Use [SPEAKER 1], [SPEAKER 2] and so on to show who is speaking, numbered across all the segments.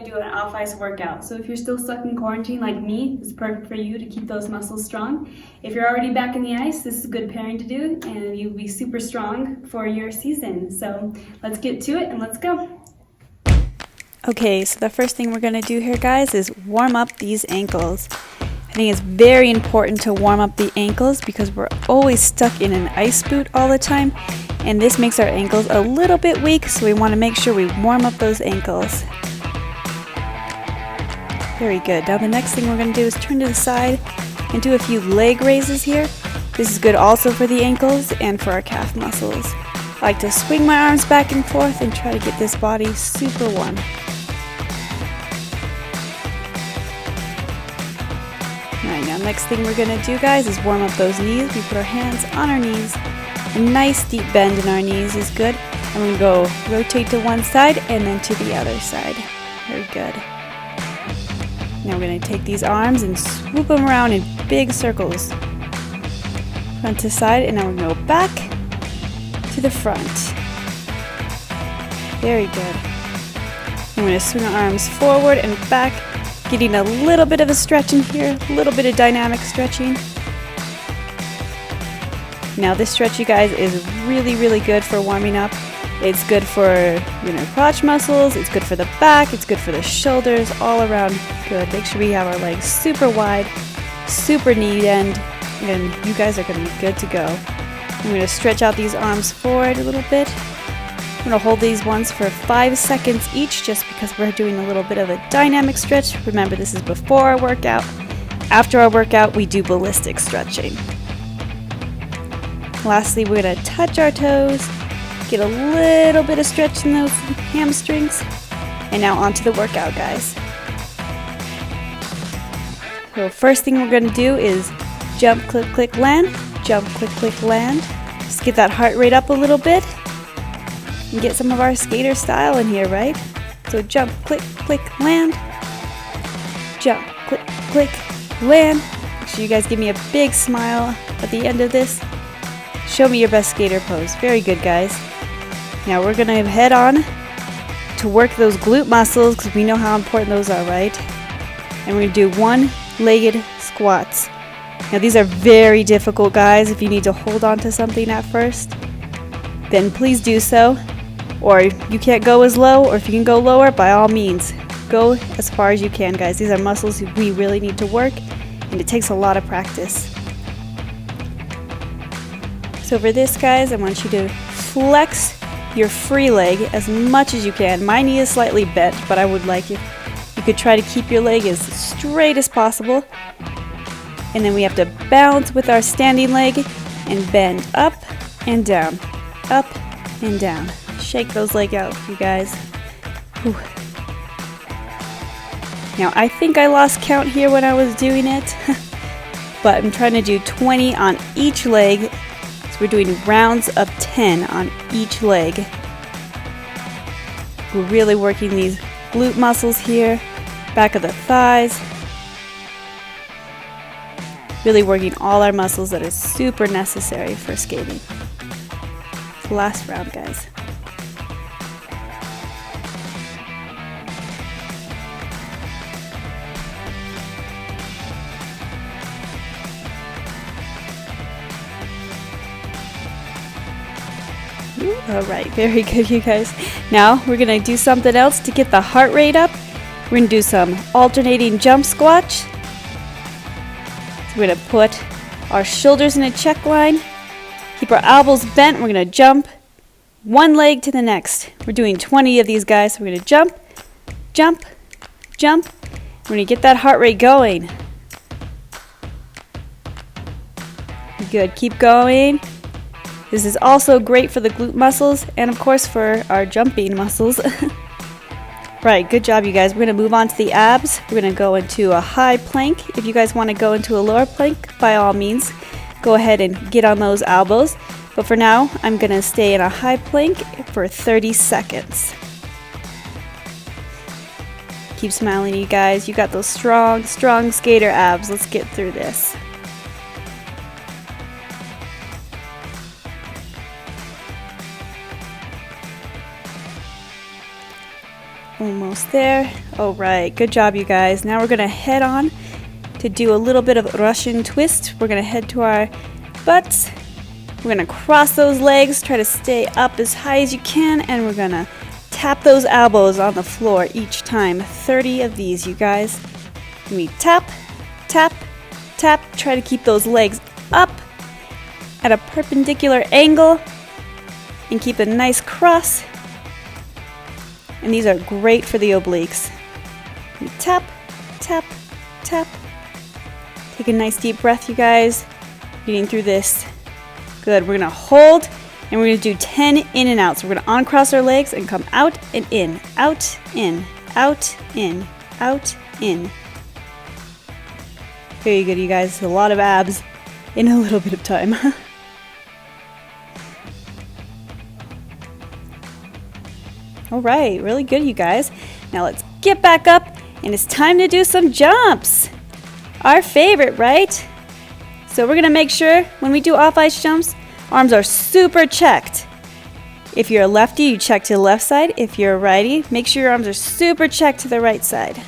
[SPEAKER 1] to do an off-ice workout. So if you're still stuck in quarantine like me, it's perfect for you to keep those muscles strong. If you're already back in the ice, this is a good pairing to do, and you'll be super strong for your season. So let's get to it and let's go.
[SPEAKER 2] Okay, so the first thing we're going to do here, guys, is warm up these ankles. I think it's very important to warm up the ankles because we're always stuck in an ice boot all the time, and this makes our ankles a little bit weak, so we want to make sure we warm up those ankles. Very good. Now the next thing we're going to do is turn to the side and do a few leg raises here. This is good also for the ankles and for our calf muscles. I like to swing my arms back and forth and try to get this body super warm. Alright, now next thing we're going to do, guys, is warm up those knees. We put our hands on our knees. A nice deep bend in our knees is good. And we're going to go rotate to one side and then to the other side. Very good. Now we're going to take these arms and swoop them around in big circles. Front to side, and now we're going to go back to the front. Very good. I'm going to swing our arms forward and back, getting a little bit of a stretch in here, a little bit of dynamic stretching. Now this stretch, you guys, is really, really good for warming up. It's good for your crotch muscles, it's good for the back, it's good for the shoulders, all around good. Make sure we have our legs super wide, super knee end, and you guys are going to be good to go. I'm going to stretch out these arms forward a little bit. I'm going to hold these ones for 5 seconds each just because we're doing a little bit of a dynamic stretch. Remember, this is before our workout. After our workout, we do ballistic stretching. Lastly, we're going to touch our toes, get a little bit of stretch in those hamstrings, and now onto the workout, guys. So first thing we're going to do is jump, click, click, land, jump, click, click, land. Just get that heart rate up a little bit and get some of our skater style in here, right? So jump, click, click, land, jump, click, click, land. Make sure you guys give me a big smile at the end of this. Show me your best skater pose. Very good, guys. Now we're going to head on to work those glute muscles because we know how important those are, right? And we're going to do one-legged squats. Now these are very difficult, guys. If you need to hold on to something at first, then please do so. Or you can't go as low, or if you can go lower, by all means, go as far as you can, guys. These are muscles we really need to work, and it takes a lot of practice. So for this, guys, I want you to flex your free leg as much as you can. My knee is slightly bent, but I would like you could try to keep your leg as straight as possible. And then we have to balance with our standing leg and bend up and down, up and down. Shake those legs out, you guys. Whew. Now, I think I lost count here when I was doing it, but I'm trying to do 20 on each leg. So we're doing rounds of 10 on each leg. We're really working these glute muscles here, back of the thighs. Really working all our muscles that are super necessary for skating. It's the last round, guys. Alright, very good, you guys. Now we're going to do something else to get the heart rate up. We're going to do some alternating jump squats. So we're going to put our shoulders in a check line, keep our elbows bent. We're going to jump one leg to the next. We're doing 20 of these, guys. So we're going to jump, jump, jump. We're going to get that heart rate going. Good, keep going. This is also great for the glute muscles and of course for our jumping muscles. Right, good job, you guys. We're going to move on to the abs. We're going to go into a high plank. If you guys want to go into a lower plank, by all means, go ahead and get on those elbows. But for now, I'm going to stay in a high plank for 30 seconds. Keep smiling, you guys. You got those strong, strong skater abs. Let's get through this. Almost there. All right, good job, you guys. Now we're gonna head on to do a little bit of Russian twist. We're gonna head to our butts. We're gonna cross those legs, try to stay up as high as you can, and we're gonna tap those elbows on the floor each time. 30 of these, you guys. We tap, tap, tap. Try to keep those legs up at a perpendicular angle and keep a nice cross. And these are great for the obliques. We tap, tap, tap. Take a nice deep breath, you guys. Getting through this. Good. We're gonna hold and we're gonna do 10 in and out. So we're gonna uncross our legs and come out and in, out, in, out, in, out, in. Very good, you guys. A lot of abs in a little bit of time. All right, really good, you guys. Now let's get back up and it's time to do some jumps. Our favorite, right? So we're gonna make sure when we do off ice jumps, arms are super checked. If you're a lefty, you check to the left side. If you're a righty, make sure your arms are super checked to the right side.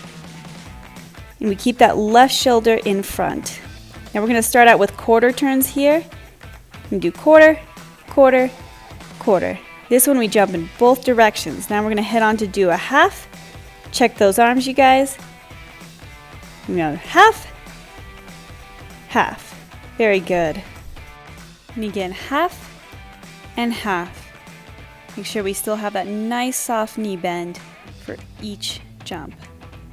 [SPEAKER 2] And we keep that left shoulder in front. Now we're gonna start out with quarter turns here. We can do quarter, quarter, quarter. This one we jump in both directions. Now we're gonna head on to do a half. Check those arms, you guys. Another half, half. Very good. And again, half and half. Make sure we still have that nice soft knee bend for each jump.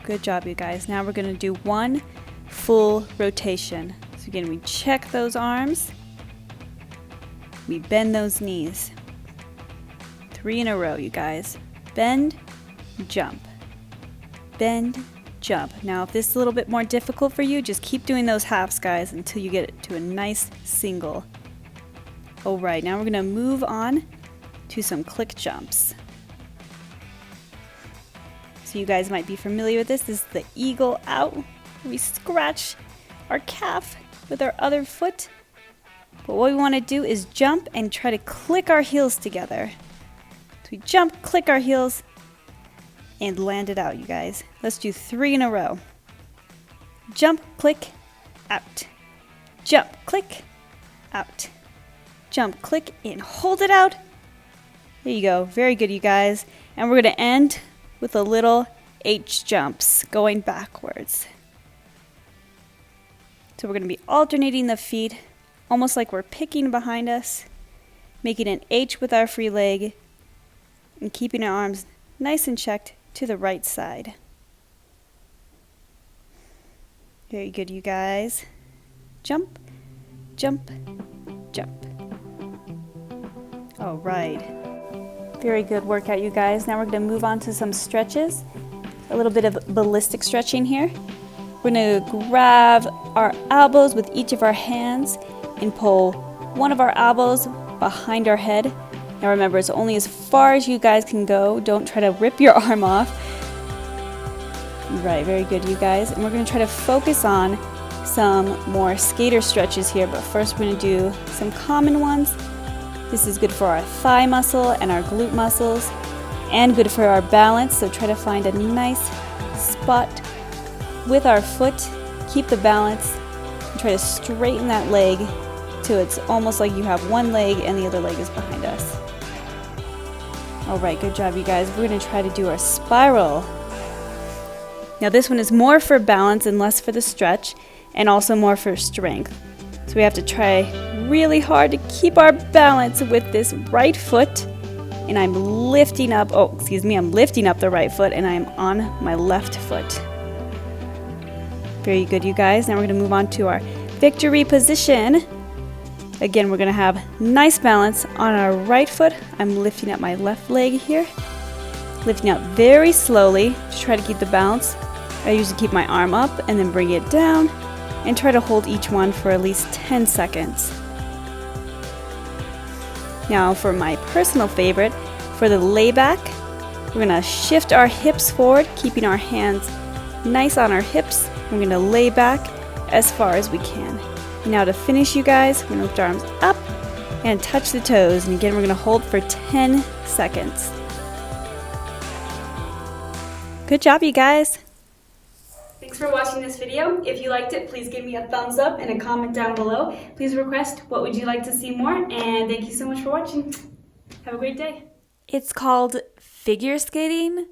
[SPEAKER 2] Good job, you guys. Now we're gonna do one full rotation. So again, we check those arms. We bend those knees. 3 in a row, you guys. Bend, jump. Bend, jump. Now, if this is a little bit more difficult for you, just keep doing those halves, guys, until you get to a nice single. All right, now we're gonna move on to some click jumps. So you guys might be familiar with this. This is the eagle out. We scratch our calf with our other foot. But what we wanna do is jump and try to click our heels together. So we jump, click our heels, and land it out, you guys. Let's do 3 in a row. Jump, click, out. Jump, click, out. Jump, click, and hold it out. There you go. Very good, you guys. And we're going to end with a little H jumps going backwards. So we're going to be alternating the feet, almost like we're picking behind us, making an H with our free leg, and keeping our arms nice and checked to the right side. Very good, you guys. Jump, jump, jump. All right. Very good workout, you guys. Now we're going to move on to some stretches. A little bit of ballistic stretching here. We're going to grab our elbows with each of our hands and pull one of our elbows behind our head. Now remember, it's only as far as you guys can go. Don't try to rip your arm off. Right, very good, you guys. And we're going to try to focus on some more skater stretches here, but first we're going to do some common ones. This is good for our thigh muscle and our glute muscles, and good for our balance, so try to find a nice spot with our foot. Keep the balance, and try to straighten that leg till it's almost like you have one leg and the other leg is behind us. All right, good job, you guys. We're going to try to do our spiral. Now this one is more for balance and less for the stretch, and also more for strength. So we have to try really hard to keep our balance with this right foot. And I'm lifting up, I'm lifting up the right foot and I'm on my left foot. Very good, you guys. Now we're going to move on to our victory position. Again, we're going to have nice balance on our right foot. I'm lifting up my left leg here. Lifting up very slowly to try to keep the balance. I usually keep my arm up and then bring it down and try to hold each one for at least 10 seconds. Now for my personal favorite, for the layback, we're going to shift our hips forward, keeping our hands nice on our hips. We're going to lay back as far as we can. Now to finish, you guys, we're going to lift our arms up and touch the toes. And again, we're going to hold for 10 seconds. Good job, you guys.
[SPEAKER 1] Thanks for watching this video. If you liked it, please give me a thumbs up and a comment down below. Please request what would you like to see more, and thank you so much for watching. Have a great day.
[SPEAKER 2] It's called figure skating.